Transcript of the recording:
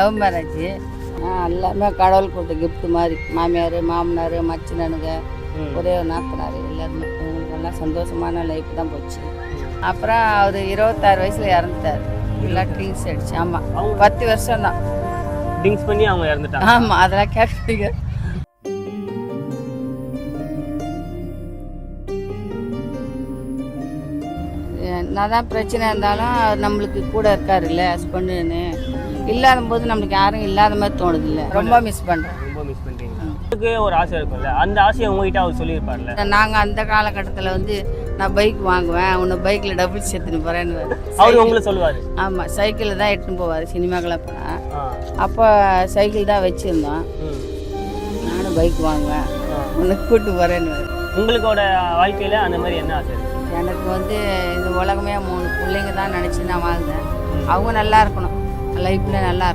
Love marriage. எல்லாமே கடவுள் கொடுத்த கிஃப்ட் மாதிரி. மாமியார், மாமனார், மச்சினனுங்க, ஒரே ஒரு நாத்தனார், எல்லாருமே எங்களுக்கு நல்லா சந்தோஷமான லைஃப் தான் போச்சு. அப்புறம் அவர் 26 வயசில் இறந்துட்டார். எல்லாம் ட்ரிங்க்ஸ் அடிச்சு. ஆமாம், 10 வருஷம் தான் ட்ரிங்க்ஸ் பண்ணி அவங்க இறந்துட்டாங்க. ஆமாம், அதெல்லாம் கேட்குறீங்க. நான் தான் பிரச்சனை இருந்தாலும் நம்மளுக்கு கூட இருக்காருல்ல ஹஸ்பண்டுன்னு. இல்லாத போது நம்மளுக்கு யாரும் இல்லாத மாதிரி தோணுது இல்லை. ரொம்ப மிஸ் பண்ணுறேன். ரொம்ப மிஸ் பண்ணுறீங்க. உங்களுக்கு ஒரு ஆசை இருக்கும்ல, அந்த ஆசையை உங்ககிட்ட அவர் சொல்லியிருப்பார்ல. நாங்கள் அந்த காலகட்டத்தில் வந்து நான் பைக் வாங்குவேன், உன்னை பைக்கில் டபுள் சேர்த்துன்னு போகிறேன்னு அவர் உங்களை சொல்லுவார். ஆமாம், சைக்கிளில் தான் எடுத்துன்னு போவார் சினிமாக்கெல்லாம் போனால். அப்போ சைக்கிள் தான் வச்சுருந்தோம். நானும் பைக் வாங்குவேன், உன்னை கூப்பிட்டு போகிறேன்னு. உங்களுக்கோட வாழ்க்கையில் அந்த மாதிரி என்ன ஆசை? எனக்கு வந்து இந்த உலகமே 3 பிள்ளைங்க தான் நினச்சி நான் வாழ்ந்தேன். அவங்க நல்லா இருக்கணும், லைஃப்பில் நல்லா